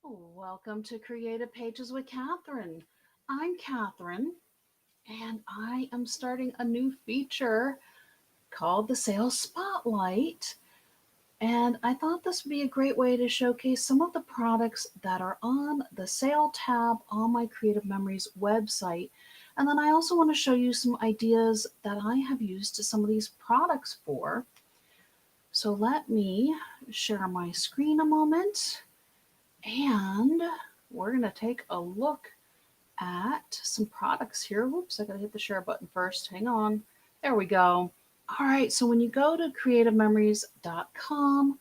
Welcome to Creative Pages with Catherine. I'm Catherine, and I am starting a new feature called the Sales Spotlight. And I thought this would be a great way to showcase some of the products that are on the sale tab on my Creative Memories website. And then I also want to show you some ideas that I have used some of these products for. So let me share my screen a moment, and we're going to take a look at some products here. Whoops, I gotta hit the share button first. Hang on. There we go. All right, so when you go to creativememories.com,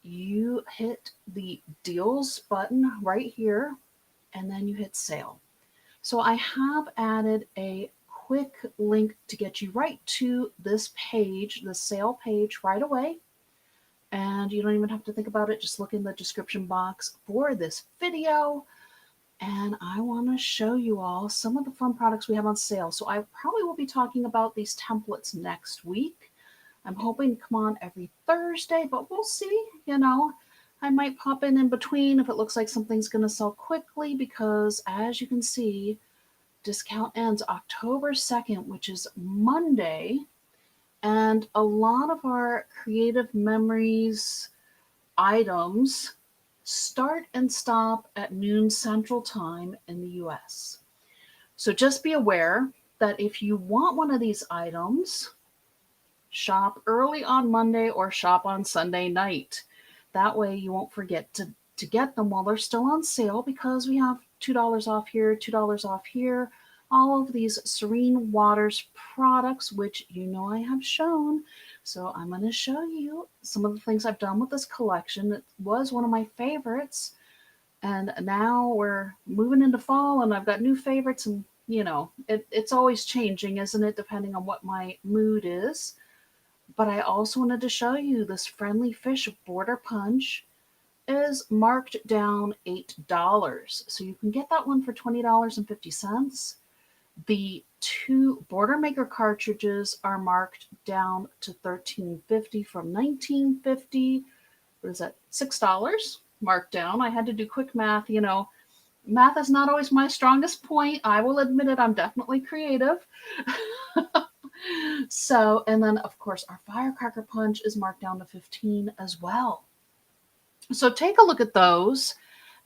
you hit the deals button right here, and then you hit sale. So I have added a quick link to get you right to this page, the sale page, right away. And you don't even have to think about it. Just look in the description box for this video. And I want to show you all some of the fun products we have on sale. So I probably will be talking about these templates next week. I'm hoping to come on every Thursday, but we'll see. I might pop in between if it looks like something's going to sell quickly, because as you can see, discount ends October 2nd, which is Monday. And a lot of our Creative Memories items start and stop at noon Central Time in the US. So just be aware that if you want one of these items, shop early on Monday or shop on Sunday night. That way you won't forget to get them while they're still on sale, because we have $2 off here, $2 off here. All of these Serene Waters products, which I have shown. So I'm going to show you some of the things I've done with this collection. It was one of my favorites, and now we're moving into fall, and I've got new favorites, and it's always changing, isn't it, depending on what my mood is. But I also wanted to show you this Friendly Fish Border Punch is marked down $8. So you can get that one for $20.50. The two Border Maker cartridges are marked down to $13.50 from $19.50. What is that? $6 marked down. I had to do quick math. Math is not always my strongest point. I will admit it. I'm definitely creative. So, and then of course our Firecracker Punch is marked down to $15 as well. So take a look at those.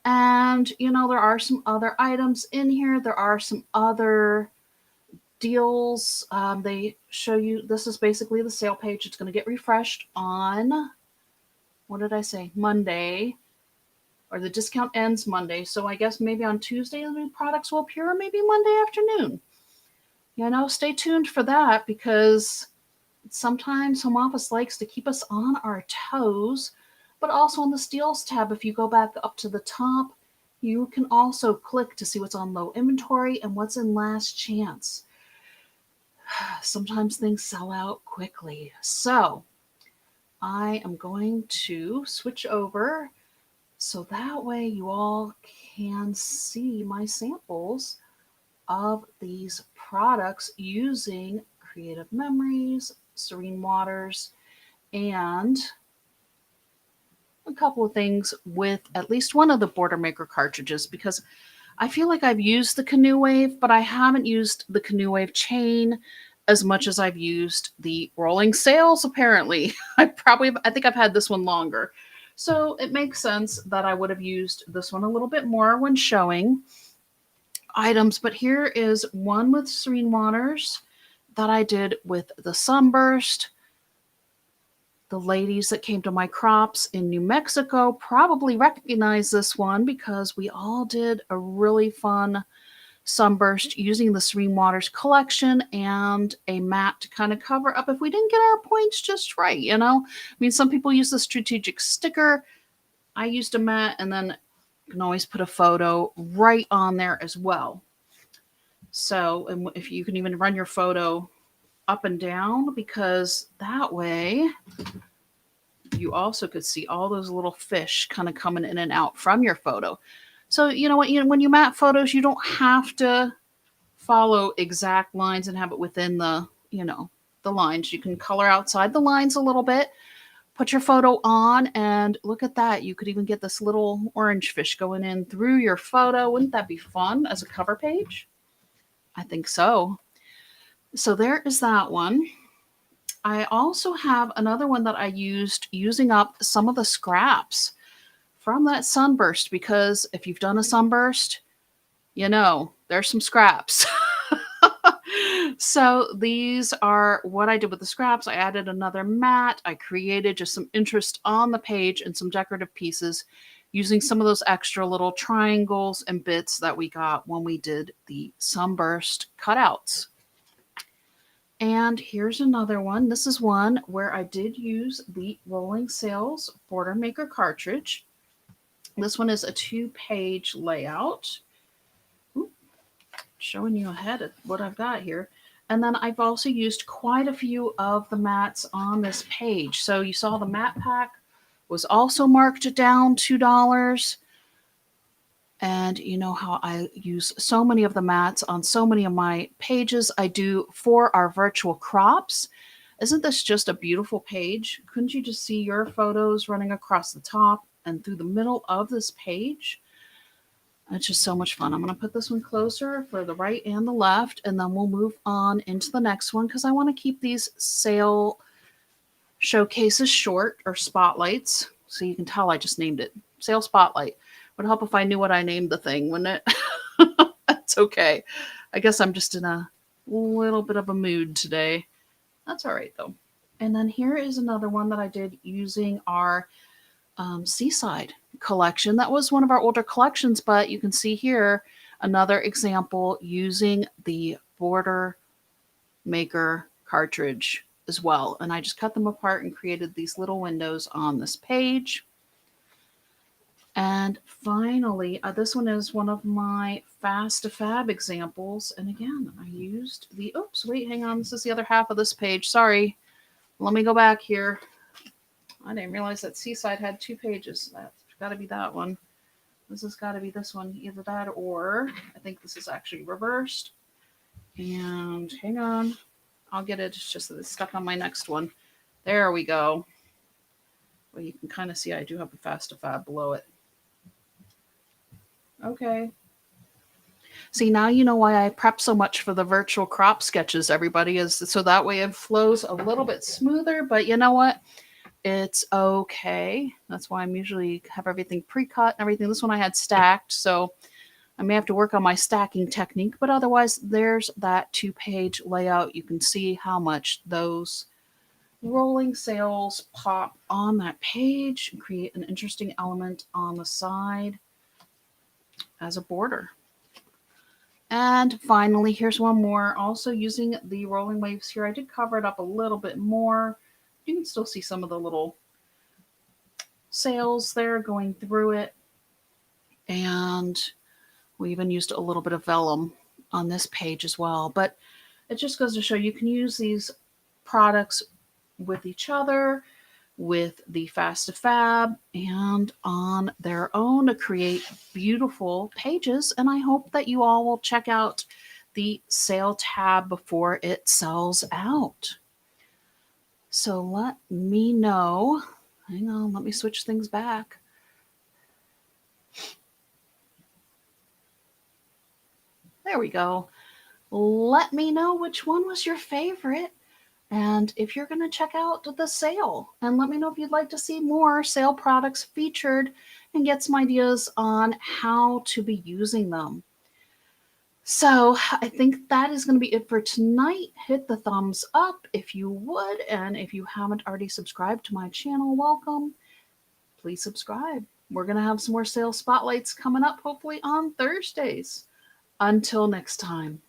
And there are some other items in here. There are some other deals. They show you, this is basically the sale page. It's going to get refreshed on, what did I say, Monday, or the discount ends Monday. So I guess maybe on Tuesday the new products will appear, or maybe Monday afternoon. Stay tuned for that, because sometimes home office likes to keep us on our toes. But also on the Steals tab, if you go back up to the top, you can also click to see what's on low inventory and what's in last chance. Sometimes things sell out quickly. So I am going to switch over so that way you all can see my samples of these products using Creative Memories, Serene Waters, and a couple of things with at least one of the Border Maker cartridges, because I feel like I've used the Canoe Wave, but I haven't used the Canoe Wave chain as much as I've used the Rolling Sails, apparently. I think I've had this one longer. So it makes sense that I would have used this one a little bit more when showing items. But here is one with Serene Waters that I did with the Sunburst. The ladies that came to my crops in New Mexico probably recognize this one, because we all did a really fun sunburst using the Serene Waters collection and a mat to kind of cover up if we didn't get our points just right. Some people use the strategic sticker. I used a mat, and then you can always put a photo right on there as well. So, and if you can even run your photo up and down, because that way you also could see all those little fish kind of coming in and out from your photo. So, when you mat photos, you don't have to follow exact lines and have it within the lines. You can color outside the lines a little bit, put your photo on, and look at that. You could even get this little orange fish going in through your photo. Wouldn't that be fun as a cover page? I think so. So there is that one. I also have another one that I used using up some of the scraps from that sunburst, because if you've done a sunburst, you know, there's some scraps. So these are what I did with the scraps. I added another mat. I created just some interest on the page and some decorative pieces using some of those extra little triangles and bits that we got when we did the sunburst cutouts. And here's another one. This is one where I did use the Rolling Sails Border Maker cartridge. This one is a 2-page layout. Ooh, showing you ahead of what I've got here. And then I've also used quite a few of the mats on this page. So you saw the mat pack was also marked down $2. And you know how I use so many of the mats on so many of my pages I do for our virtual crops. Isn't this just a beautiful page? Couldn't you just see your photos running across the top and through the middle of this page? It's just so much fun. I'm going to put this one closer for the right and the left, and then we'll move on into the next one because I want to keep these sale showcases short, or spotlights. So you can tell I just named it Sale Spotlight. Would help if I knew what I named the thing, wouldn't it? That's okay. I guess I'm just in a little bit of a mood today. That's all right, though. And then here is another one that I did using our Seaside collection. That was one of our older collections, but you can see here another example using the Border Maker cartridge as well. And I just cut them apart and created these little windows on this page. And finally, this one is one of my Fast to Fab examples. And again, I used the, oops, wait, hang on. This is the other half of this page. Sorry. Let me go back here. I didn't realize that Seaside had 2 pages. That's got to be that one. This has got to be this one. Either that or I think this is actually reversed. And hang on. I'll get it. It's just that it's stuck on my next one. There we go. Well, you can kind of see I do have a Fast to Fab below it. Okay. See, now you know why I prep so much for the virtual crop sketches, everybody, is so that way it flows a little bit smoother. But you know what? It's okay. That's why I'm usually have everything pre-cut and everything. This one I had stacked, so I may have to work on my stacking technique. But otherwise, there's that 2-page layout. You can see how much those rolling sails pop on that page and create an interesting element on the side as a border. And finally, here's one more. Also using the rolling waves here. I did cover it up a little bit more. You can still see some of the little sails there going through it. And we even used a little bit of vellum on this page as well. But it just goes to show you can use these products with each other, with the Fast to Fab, and on their own to create beautiful pages. And I hope that you all will check out the sale tab before it sells out. So let me know. Hang on, let me switch things back. There we go. Let me know which one was your favorite. And if you're going to check out the sale, and let me know if you'd like to see more sale products featured and get some ideas on how to be using them. So I think that is going to be it for tonight. Hit the thumbs up if you would. And if you haven't already subscribed to my channel, welcome. Please subscribe. We're going to have some more sale spotlights coming up, hopefully on Thursdays. Until next time.